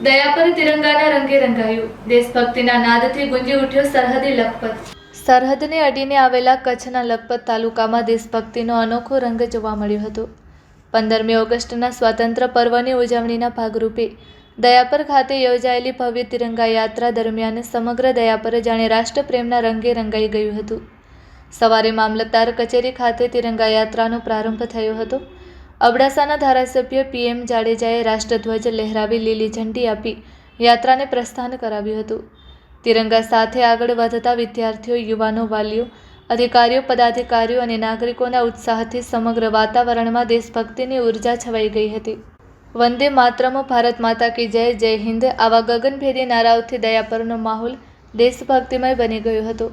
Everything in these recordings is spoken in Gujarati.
દયા પર તિરંગાના રંગે રંગાયું. દેશભક્તિના નાદથી ગુંજી ઉઠ્યો સરહદી લખપત. સરહદને અડીને આવેલા કચ્છના લખપત તાલુકામાં દેશભક્તિનો અનોખો રંગ જોવા મળ્યો હતો. 15મી ઓગસ્ટના સ્વાતંત્ર્ય પર્વની ઉજવણીના ભાગરૂપે દયાપર ખાતે યોજાયેલી ભવ્ય તિરંગા યાત્રા દરમિયાન સમગ્ર દયાપર જાણે રાષ્ટ્રપ્રેમના રંગે રંગાઈ ગયું હતું. સવારે મામલતદાર કચેરી ખાતે તિરંગા યાત્રાનો પ્રારંભ થયો હતો. અબડાસાના ધારાસભ્ય PM જાડેજાએ રાષ્ટ્રધ્વજ લહેરાવી લીલી ઝંડી આપી યાત્રાને પ્રસ્થાન કરાવ્યું હતું. તિરંગા સાથે આગળ વધતા વિદ્યાર્થીઓ, યુવાનો, વાલીઓ, અધિકારીઓ, પદાધિકારીઓ અને નાગરિકોના ઉત્સાહથી સમગ્ર વાતાવરણમાં દેશભક્તિની ઉર્જા છવાઈ ગઈ હતી. વંદે માતરમ, ભારત માતા કી જય, જય હિન્દ આવા ગગનભેદી નારાઓથી દયાપરનો માહોલ દેશભક્તિમય બની ગયો હતો.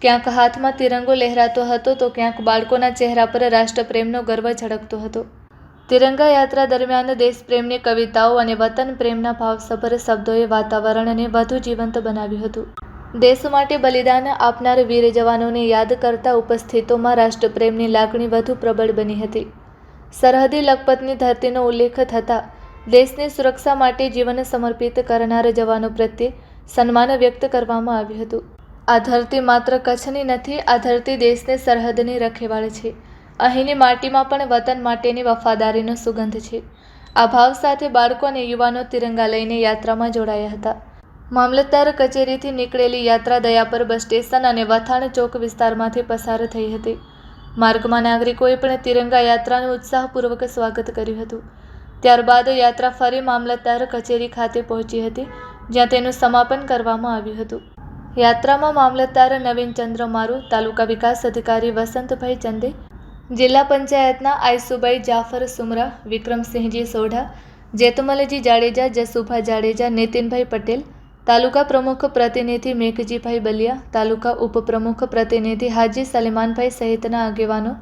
ક્યાંક હાથમાં તિરંગો લહેરાતો હતો તો ક્યાંક બાળકોના ચહેરા પર રાષ્ટ્રપ્રેમનો ગર્વ ઝળકતો હતો. તિરંગા યાત્રા દરમિયાન દેશપ્રેમની કવિતાઓ અને વતન પ્રેમના ભાવસભર શબ્દોએ વાતાવરણને વધુ જીવંત બનાવ્યું હતું. દેશ માટે બલિદાન આપનાર વીર જવાનોને યાદ કરતા ઉપસ્થિતોમાં રાષ્ટ્રપ્રેમની લાગણી વધુ પ્રબળ બની હતી. સરહદી લખપતની ધરતીનો ઉલ્લેખ થતાં દેશની સુરક્ષા માટે જીવન સમર્પિત કરનાર જવાનો પ્રત્યે સન્માન વ્યક્ત કરવામાં આવ્યું હતું. આ ધરતી માત્ર કચ્છની નથી, આ ધરતી દેશની સરહદની રખેવાળ છે. અહીંની માટીમાં પણ વતન માટેની વફાદારીનો સુગંધ છે. આ ભાવ સાથે બાળકો અને યુવાનો તિરંગા લઈને યાત્રામાં જોડાયા હતા. મામલતદાર કચેરીથી નીકળેલી યાત્રા દયાપર બસ સ્ટેશન અને વથાણ ચોક વિસ્તારમાંથી પસાર થઈ હતી. માર્ગમાં નાગરિકોએ પણ તિરંગા યાત્રાનું ઉત્સાહપૂર્વક સ્વાગત કર્યું હતું. ત્યારબાદ યાત્રા ફરી મામલતદાર કચેરી ખાતે પહોંચી હતી, જ્યાં તેનું સમાપન કરવામાં આવ્યું હતું. યાત્રામાં મામલતદાર નવીન ચંદ્ર મારુ, તાલુકા વિકાસ અધિકારી વસંતભાઈ ચંદે, જિલ્લા પંચાયતના આયસુભાઈ જાફર સુમરા, વિક્રમસિંહજી સોઢા, જેતમલજી જાડેજા, જસુભા જાડેજા, નીતિનભાઈ પટેલ, તાલુકા પ્રમુખ પ્રતિનિધિ મેઘજીભાઈ બલિયા, તાલુકા ઉપપ્રમુખ પ્રતિનિધિ હાજી સલેમાનભાઈ સહિતના આગેવાનો,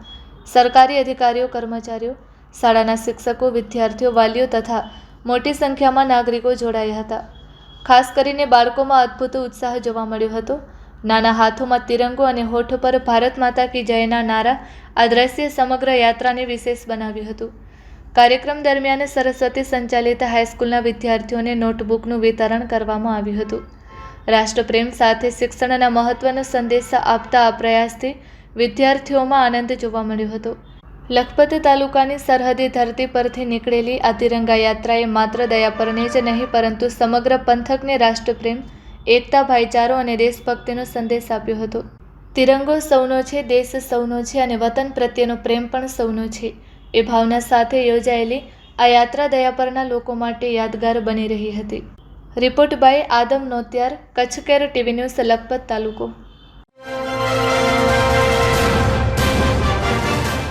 સરકારી અધિકારીઓ, કર્મચારીઓ, શાળાના શિક્ષકો, વિદ્યાર્થીઓ, વાલીઓ તથા મોટી સંખ્યામાં નાગરિકો જોડાયા હતા. ખાસ કરીને બાળકોમાં અદ્ભુત ઉત્સાહ જોવા મળ્યો હતો. નાના હાથોમાં તિરંગો અને હોઠ પર ભારત માતા કી જયના નારા આ દ્રશ્ય સમગ્ર યાત્રાને વિશેષ બનાવ્યું હતું. કાર્યક્રમ દરમિયાન સરસ્વતી સંચાલિત હાઈસ્કૂલના વિદ્યાર્થીઓને નોટબુકનું વિતરણ કરવામાં આવ્યું હતું. રાષ્ટ્રપ્રેમ સાથે શિક્ષણના મહત્વનો સંદેશ આપતા આ પ્રયાસથી વિદ્યાર્થીઓમાં આનંદ જોવા મળ્યો હતો. લખપત તાલુકાની સરહદી ધરતી પરથી નીકળેલી આ તિરંગા યાત્રાએ માત્ર દયાપરને જ નહીં પરંતુ સમગ્ર પંથકને રાષ્ટ્રપ્રેમ, એકતા, ભાઈચારો અને દેશભક્તિનો સંદેશ આપ્યો હતો. તિરંગો સૌનો છે, દેશ સૌનો છે અને વતન પ્રત્યેનો પ્રેમ પણ સૌનો છે. એ ભાવના સાથે યોજાયેલી આ યાત્રા દયાપરના લોકો માટે યાદગાર બની રહી હતી. Report by Adam Notiyar, Kutch care TV news, Lakhpat તાલુકો.